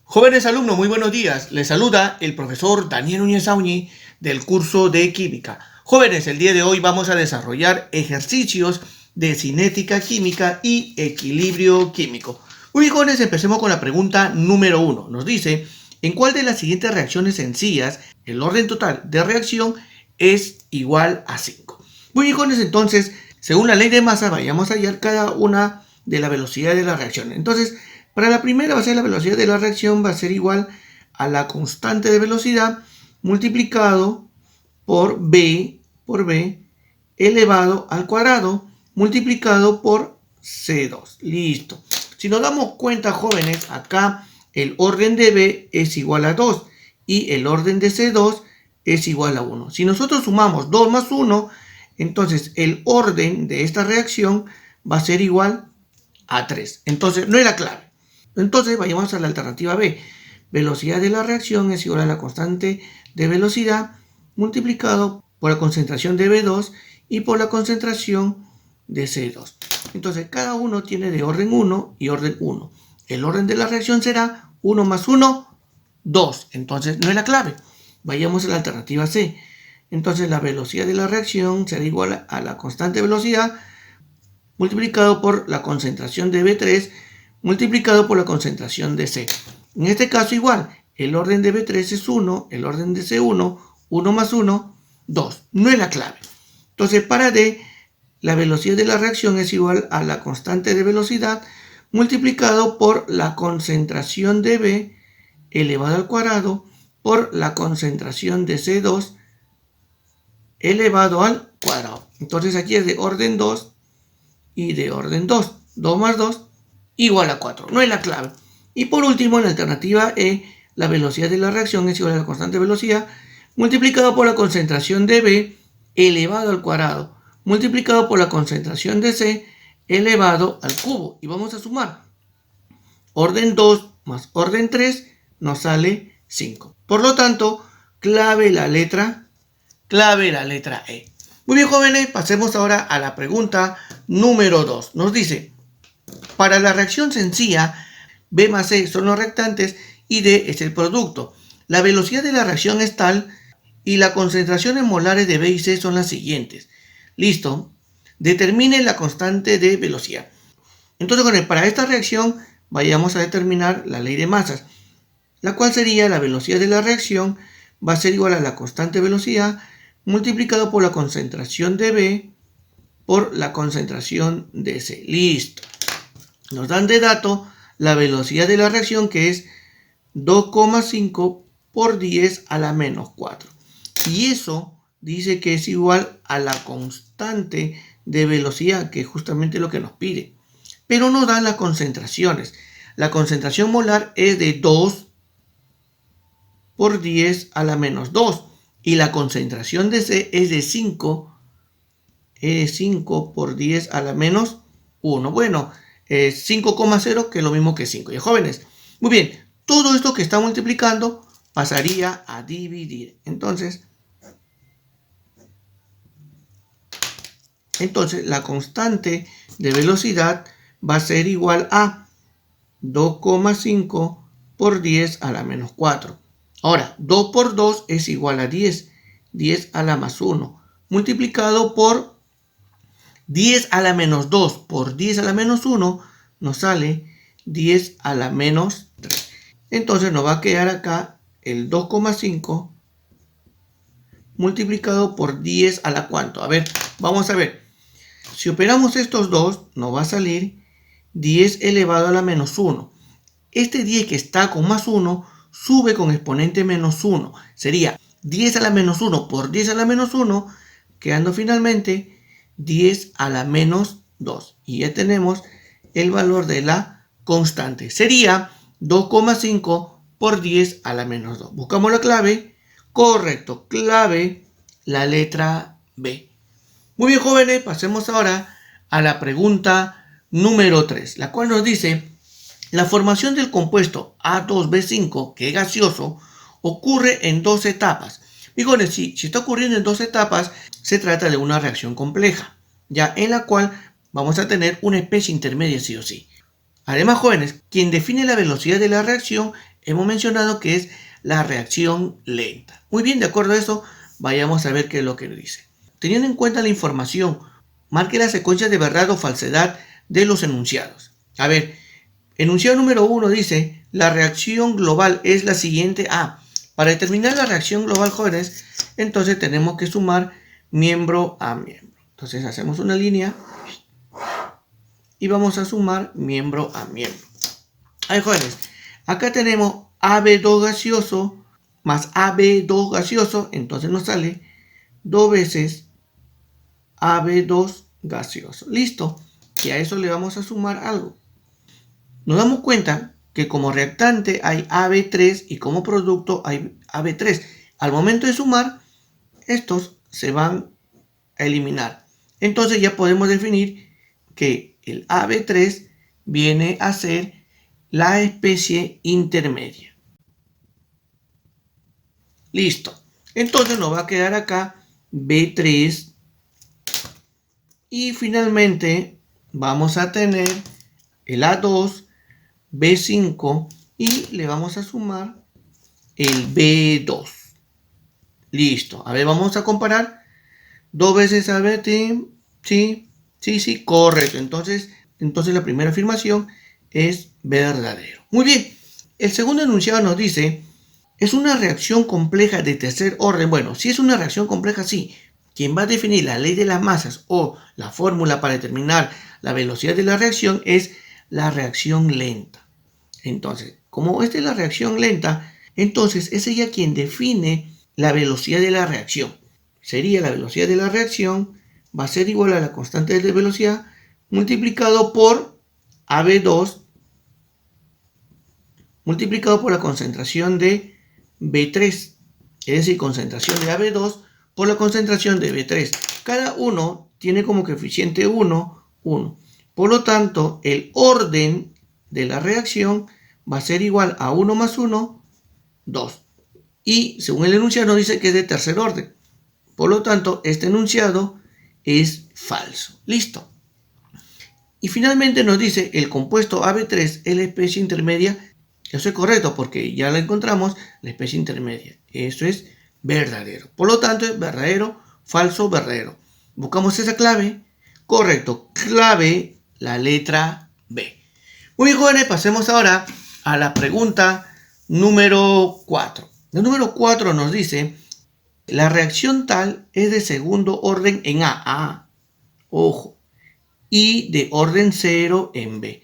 Jóvenes alumnos, muy buenos días. Les saluda el profesor Daniel Núñez Auñi del curso de Química. Jóvenes, el día de hoy vamos a desarrollar ejercicios de cinética química y equilibrio químico. Muy bien, jóvenes, empecemos con la pregunta número 1. Nos dice, ¿en cuál de las siguientes reacciones sencillas el orden total de reacción es igual a 5? Muy bien, jóvenes, entonces, según la ley de masa, vayamos a hallar cada una de la velocidad de la reacción. Entonces, para la primera va a ser la velocidad de la reacción, va a ser igual a la constante de velocidad multiplicado por B elevado al cuadrado multiplicado por C2. Listo. Si nos damos cuenta, jóvenes, acá el orden de B es igual a 2 y el orden de C2 es igual a 1. Si nosotros sumamos 2 más 1, entonces el orden de esta reacción va a ser igual a 3. Entonces no es la clave. Entonces vayamos a la alternativa B. Velocidad de la reacción es igual a la constante de velocidad multiplicado por la concentración de B2 y por la concentración de C2. Entonces cada uno tiene de orden 1 y orden 1. El orden de la reacción será 1 más 1, 2. Entonces no es la clave. Vayamos a la alternativa C. Entonces la velocidad de la reacción será igual a la constante de velocidad multiplicado por la concentración de B3 multiplicado por la concentración de C. En este caso igual, el orden de B3 es 1, el orden de C1, 1 más 1, 2. No es la clave. Entonces para D, la velocidad de la reacción es igual a la constante de velocidad multiplicado por la concentración de B elevado al cuadrado por la concentración de C2 elevado al cuadrado. Entonces aquí es de orden 2 y de orden 2. 2 más 2 igual a 4. No es la clave. Y por último, en la alternativa E, la velocidad de la reacción es igual a la constante de velocidad multiplicado por la concentración de B elevado al cuadrado multiplicado por la concentración de C elevado al cubo. Y vamos a sumar. Orden 2 más orden 3 nos sale 5. Por lo tanto, clave la letra E. Muy bien, jóvenes, pasemos ahora a la pregunta número 2. Nos dice, para la reacción sencilla, B más C son los reactantes y D es el producto. La velocidad de la reacción es tal y las concentraciones molares de B y C son las siguientes. Listo. Determine la constante de velocidad. Entonces, para esta reacción, vayamos a determinar la ley de masas, la cual sería la velocidad de la reacción va a ser igual a la constante de velocidad multiplicado por la concentración de B por la concentración de C. Listo. Nos dan de dato la velocidad de la reacción, que es 2,5 por 10 a la menos 4. Y eso dice que es igual a la constante de velocidad, que es justamente lo que nos pide. Pero nos dan las concentraciones. La concentración molar es de 2 por 10 a la menos 2. Y la concentración de C es de 5 por 10 a la menos 1. Bueno, 5,0, que es lo mismo que 5. Y jóvenes, muy bien, todo esto que está multiplicando pasaría a dividir. Entonces la constante de velocidad va a ser igual a 2,5 por 10 a la menos 4. Ahora, 2 por 2 es igual a 10. 10 a la más 1. Multiplicado por 10 a la menos 2 por 10 a la menos 1 nos sale 10 a la menos 3. Entonces nos va a quedar acá el 2,5 multiplicado por 10 a la cuánto. A ver, vamos a ver. Si operamos estos dos, nos va a salir 10 elevado a la menos 1. Este 10 que está con más 1 sube con exponente menos 1. Sería 10 a la menos 1 por 10 a la menos 1, quedando finalmente 10 a la menos 2. Y ya tenemos el valor de la constante. Sería 2,5 por 10 a la menos 2. Buscamos la clave. Correcto, clave la letra B. Muy bien, jóvenes, pasemos ahora a la pregunta número 3, la cual nos dice, la formación del compuesto A2B5, que es gaseoso, ocurre en dos etapas. Y jóvenes, si está ocurriendo en dos etapas, se trata de una reacción compleja, ya en la cual vamos a tener una especie intermedia sí o sí. Además, jóvenes, quien define la velocidad de la reacción hemos mencionado que es la reacción lenta. Muy bien, de acuerdo a eso, vayamos a ver qué es lo que dice. Teniendo en cuenta la información, marque la secuencia de verdad o falsedad de los enunciados. A ver, enunciado número 1 dice, la reacción global es la siguiente a. Para determinar la reacción global, jóvenes, entonces tenemos que sumar miembro a miembro. Entonces hacemos una línea y vamos a sumar miembro a miembro. Ahí, jóvenes, acá tenemos AB2 gaseoso más AB2 gaseoso, entonces nos sale 2 veces AB2 gaseoso. Listo. Y a eso le vamos a sumar algo. Nos damos cuenta que como reactante hay AB3 y como producto hay AB3. Al momento de sumar, estos se van a eliminar. Entonces ya podemos definir que el AB3 viene a ser la especie intermedia. Listo. Entonces nos va a quedar acá B3 y finalmente vamos a tener el A2, B5 y le vamos a sumar el B2. Listo. A ver, vamos a comparar. 2 veces AB3. Sí, correcto. Entonces la primera afirmación es verdadero. Muy bien. El segundo enunciado nos dice, ¿es una reacción compleja de tercer orden? Bueno, si es una reacción compleja, sí. Quien va a definir la ley de las masas o la fórmula para determinar la velocidad de la reacción es la reacción lenta. Entonces, como esta es la reacción lenta, entonces es ella quien define la velocidad de la reacción. Sería la velocidad de la reacción va a ser igual a la constante de velocidad multiplicado por AB2 multiplicado por la concentración de B3, es decir, concentración de AB2 por la concentración de B3. Cada uno tiene como coeficiente 1, 1. Por lo tanto, el orden de la reacción va a ser igual a 1 más 1, 2. Y según el enunciado nos dice que es de tercer orden. Por lo tanto, este enunciado es falso. Listo. Y finalmente nos dice el compuesto AB3 es la especie intermedia. Eso es correcto porque ya la encontramos, la especie intermedia. Eso es verdadero. Por lo tanto, es verdadero, falso, verdadero. Buscamos esa clave. Correcto. Clave, la letra B. Muy bien, jóvenes, pasemos ahora a la pregunta número 4. El número 4 nos dice, la reacción tal es de segundo orden en A. Ojo. Y de orden 0 en B.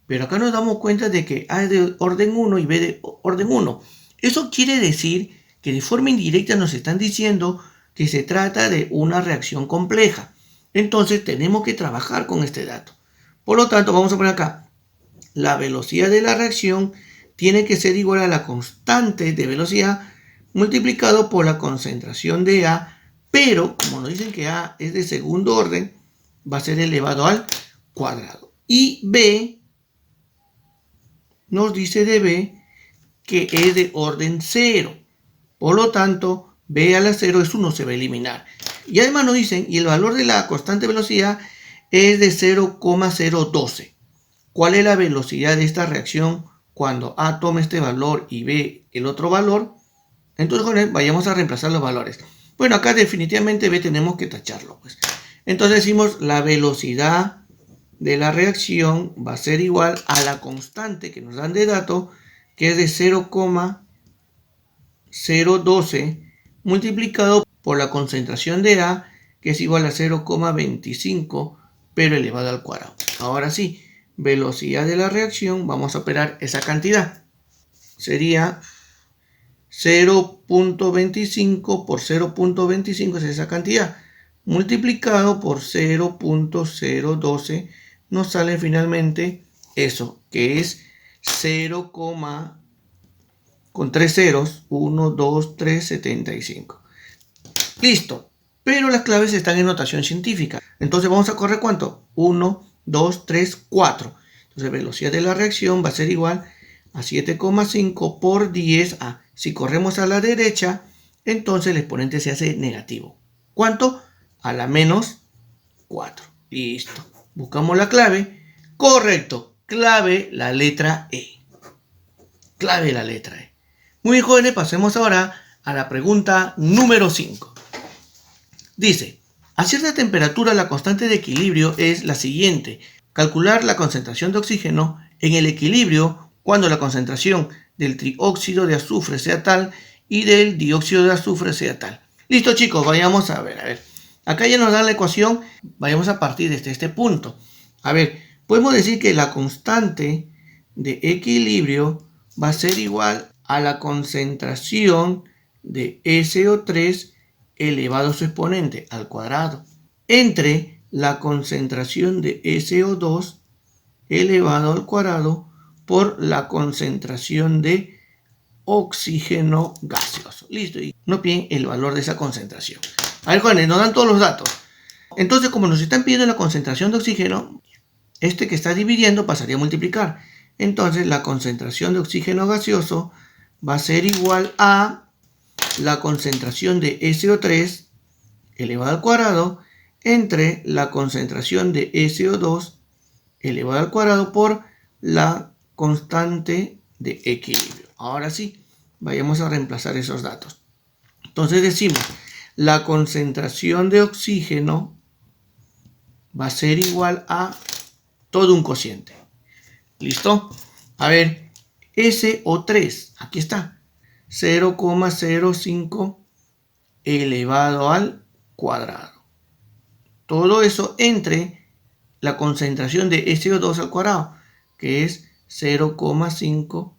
Pero acá nos damos cuenta de que A es de orden 1 y B de orden 1. Eso quiere decir que de forma indirecta nos están diciendo que se trata de una reacción compleja. Entonces tenemos que trabajar con este dato. Por lo tanto, vamos a poner acá, la velocidad de la reacción tiene que ser igual a la constante de velocidad multiplicado por la concentración de A, pero como nos dicen que A es de segundo orden, va a ser elevado al cuadrado. Y B nos dice de B que es de orden 0. Por lo tanto, B a la 0 es 1, se va a eliminar. Y además nos dicen, y el valor de la constante de velocidad es de 0,012. ¿Cuál es la velocidad de esta reacción cuando A toma este valor y B el otro valor? Entonces, vayamos a reemplazar los valores. Bueno, acá definitivamente B tenemos que tacharlo, pues. Entonces decimos la velocidad de la reacción va a ser igual a la constante que nos dan de dato, que es de 0,012 multiplicado por la concentración de A, que es igual a 0,25, pero elevado al cuadrado. Ahora sí, velocidad de la reacción, vamos a operar esa cantidad. Sería 0.25 por 0.25 es esa cantidad, multiplicado por 0.012 nos sale finalmente eso, que es 0, con 3 ceros, 1, 2, 3, 75. Listo, pero las claves están en notación científica. Entonces vamos a correr ¿cuánto? 1, 2, 3, 4. Entonces velocidad de la reacción va a ser igual a 7,5 por 10A. Si corremos a la derecha, entonces el exponente se hace negativo. ¿Cuánto? A la menos 4. Listo. Buscamos la clave. Correcto. Clave, la letra E. clave la letra E. Muy bien, jóvenes, pasemos ahora a la pregunta número 5. Dice, a cierta temperatura la constante de equilibrio es la siguiente. Calcular la concentración de oxígeno en el equilibrio cuando la concentración del trióxido de azufre sea tal y del dióxido de azufre sea tal. Listo, chicos, vayamos a ver. Acá ya nos dan la ecuación, vayamos a partir de este punto. A ver, podemos decir que la constante de equilibrio va a ser igual a la concentración de SO3 elevado a su exponente al cuadrado entre la concentración de SO2 elevado al cuadrado por la concentración de oxígeno gaseoso. Listo, y no piden el valor de esa concentración. A ver, jóvenes, nos dan todos los datos. Entonces, como nos están pidiendo la concentración de oxígeno, este que está dividiendo pasaría a multiplicar. Entonces, la concentración de oxígeno gaseoso va a ser igual a la concentración de SO3 elevado al cuadrado entre la concentración de SO2 elevado al cuadrado por la constante de equilibrio. Ahora sí, vayamos a reemplazar esos datos. Entonces decimos, la concentración de oxígeno va a ser igual a todo un cociente. ¿Listo? A ver, SO3, aquí está, 0,05 elevado al cuadrado. Todo eso entre la concentración de SO2 al cuadrado, que es 0,5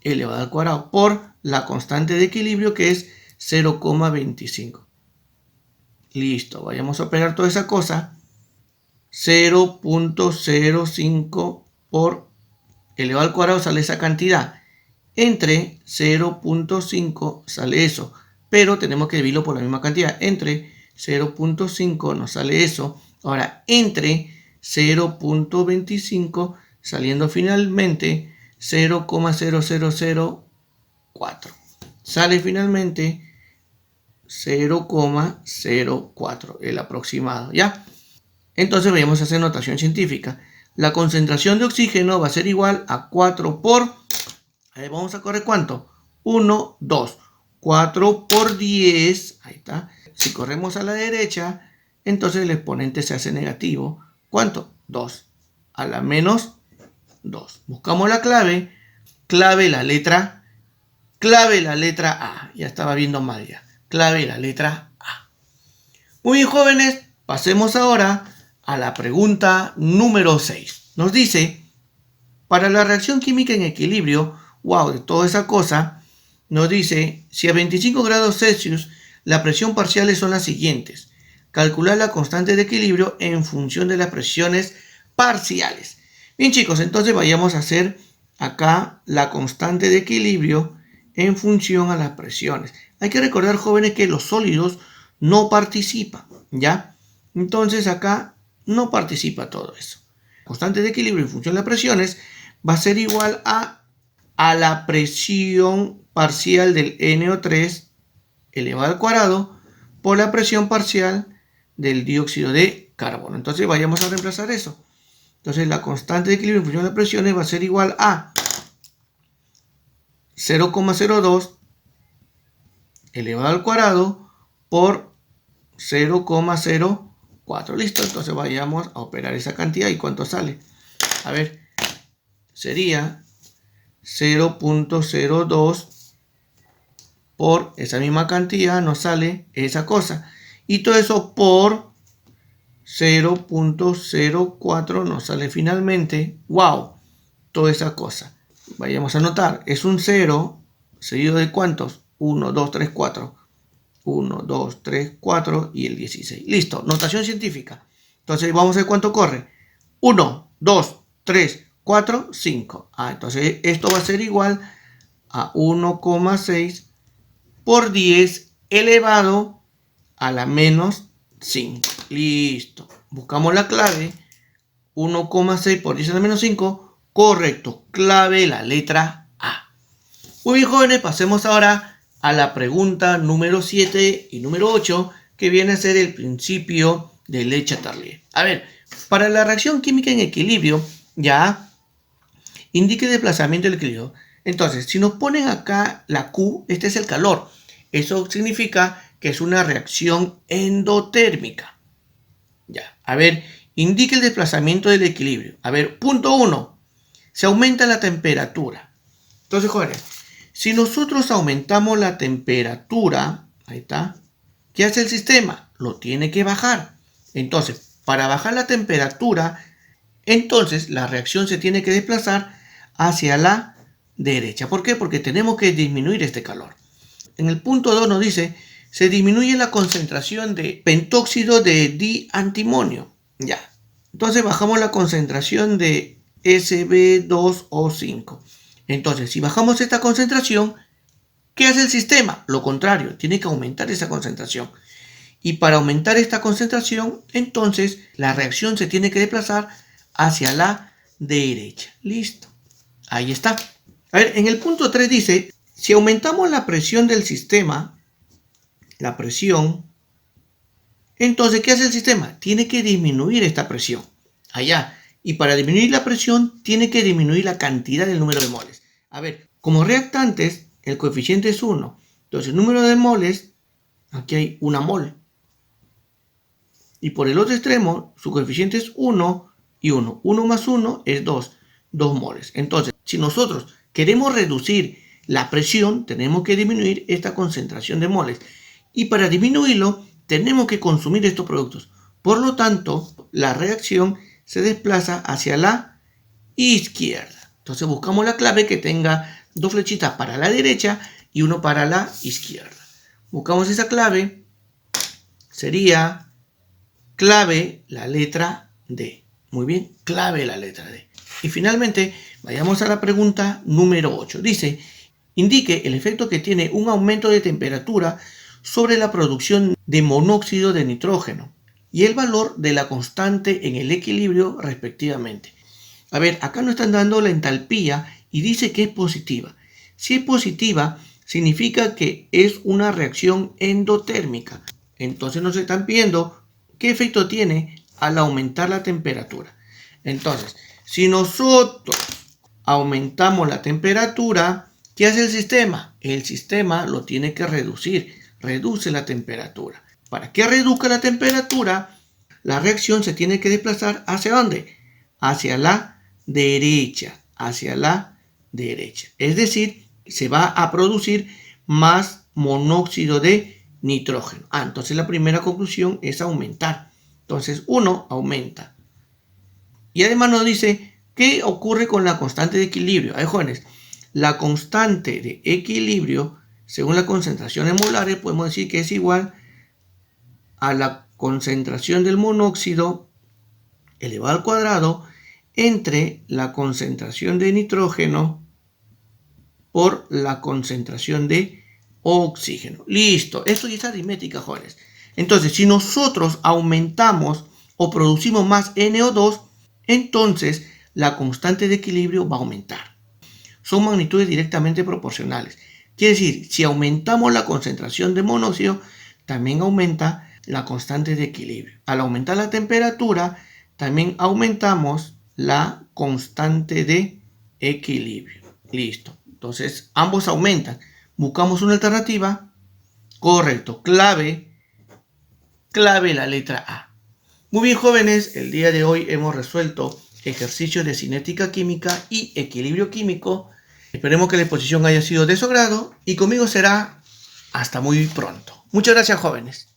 elevado al cuadrado, por la constante de equilibrio, que es 0,25. Listo, vayamos a operar toda esa cosa. 0,05 por elevado al cuadrado sale esa cantidad. Entre 0,5 sale eso, pero tenemos que dividirlo por la misma cantidad. Entre 0,5 nos sale eso. Ahora, entre 0,25 saliendo finalmente 0,0004. Sale finalmente 0,04, el aproximado, ¿ya? Entonces vamos a hacer notación científica. La concentración de oxígeno va a ser igual a 4 por... vamos a correr ¿cuánto? 1, 2. 4 por 10. Ahí está. Si corremos a la derecha, entonces el exponente se hace negativo. ¿Cuánto? 2. A la menos 2. Buscamos la clave. Clave la letra A. Ya estaba viendo mal ya. Clave la letra A. Muy bien, jóvenes. Pasemos ahora a la pregunta número 6. Nos dice, para la reacción química en equilibrio, de toda esa cosa, nos dice, si a 25 grados Celsius la presión parciales son las siguientes. Calcular la constante de equilibrio en función de las presiones parciales. Bien, chicos, entonces vayamos a hacer acá la constante de equilibrio en función a las presiones. Hay que recordar, jóvenes, que los sólidos no participan, ¿ya? Entonces acá no participa todo eso. Constante de equilibrio en función de las presiones va a ser igual a la presión parcial del NO3 elevado al cuadrado por la presión parcial del dióxido de carbono. Entonces vayamos a reemplazar eso. Entonces la constante de equilibrio en función de las presiones va a ser igual a 0,02 elevado al cuadrado por 0,04. Listo, entonces vayamos a operar esa cantidad. ¿Y cuánto sale? A ver, sería 0,02 por esa misma cantidad nos sale esa cosa. Y todo eso por 0,04 nos sale finalmente, toda esa cosa. Vayamos a anotar, es un 0 seguido de ¿cuántos? 1, 2, 3, 4. 1, 2, 3, 4 y el 16. Listo, notación científica. Entonces vamos a ver cuánto corre. 1, 2, 3, 4, 5. Entonces esto va a ser igual a 1,6 por 10 elevado a la menos 5. Listo. Buscamos la clave. 1,6 por 10 a la menos 5. Correcto. Clave la letra A. Muy bien, jóvenes. Pasemos ahora a la pregunta número 7 y número 8, que viene a ser el principio de Le Chatelier. A ver, para la reacción química en equilibrio, ya indique el desplazamiento del equilibrio. Entonces, si nos ponen acá la Q, este es el calor. Eso significa que es una reacción endotérmica. Ya, a ver, indique el desplazamiento del equilibrio. A ver, punto 1. Se aumenta la temperatura. Entonces, jóvenes, si nosotros aumentamos la temperatura, ahí está, ¿qué hace el sistema? Lo tiene que bajar. Entonces, para bajar la temperatura, entonces la reacción se tiene que desplazar hacia la derecha. ¿Por qué? Porque tenemos que disminuir este calor. En el punto 2 nos dice, se disminuye la concentración de pentóxido de diantimonio. Ya. Entonces bajamos la concentración de Sb2O5. Entonces, si bajamos esta concentración, ¿qué hace el sistema? Lo contrario, tiene que aumentar esa concentración. Y para aumentar esta concentración, entonces la reacción se tiene que desplazar hacia la derecha. Listo. Ahí está. A ver, en el punto 3 dice, si aumentamos la presión del sistema, la presión, entonces, ¿qué hace el sistema? Tiene que disminuir esta presión. Allá. Y para disminuir la presión, tiene que disminuir la cantidad del número de moles. A ver, como reactantes, el coeficiente es 1. Entonces, el número de moles, aquí hay 1 mol. Y por el otro extremo, su coeficiente es 1 y 1. 1 más 1 es 2. 2 moles. Entonces, si nosotros queremos reducir la presión, tenemos que disminuir esta concentración de moles. Y para disminuirlo, tenemos que consumir estos productos. Por lo tanto, la reacción se desplaza hacia la izquierda. Entonces buscamos la clave que tenga 2 flechitas para la derecha y 1 para la izquierda. Buscamos esa clave. Sería clave la letra D. Muy bien, clave la letra D. Y finalmente, vayamos a la pregunta número 8. Dice, indique el efecto que tiene un aumento de temperatura sobre la producción de monóxido de nitrógeno y el valor de la constante en el equilibrio respectivamente. A ver, acá nos están dando la entalpía y dice que es positiva. Si es positiva, significa que es una reacción endotérmica. Entonces nos están pidiendo qué efecto tiene al aumentar la temperatura. Entonces, si nosotros aumentamos la temperatura, ¿qué hace el sistema? El sistema lo tiene que reducir. Reduce la temperatura. Para que reduzca la temperatura, la reacción se tiene que desplazar ¿hacia dónde? Hacia la derecha. Hacia la derecha. Es decir, se va a producir más monóxido de nitrógeno. Entonces la primera conclusión es aumentar. Entonces 1 aumenta. Y además nos dice qué ocurre con la constante de equilibrio. Jóvenes, la constante de equilibrio, según las concentraciones molares, podemos decir que es igual a la concentración del monóxido elevado al cuadrado entre la concentración de nitrógeno por la concentración de oxígeno. Listo, esto ya es aritmética, jóvenes. Entonces, si nosotros aumentamos o producimos más NO2, entonces la constante de equilibrio va a aumentar. Son magnitudes directamente proporcionales. Quiere decir, si aumentamos la concentración de monóxido, también aumenta la constante de equilibrio. Al aumentar la temperatura, también aumentamos la constante de equilibrio. Listo. Entonces, ambos aumentan. Buscamos una alternativa. Correcto. Clave la letra A. Muy bien, jóvenes. El día de hoy hemos resuelto ejercicios de cinética química y equilibrio químico. Esperemos que la exposición haya sido de su agrado y conmigo será hasta muy pronto. Muchas gracias, jóvenes.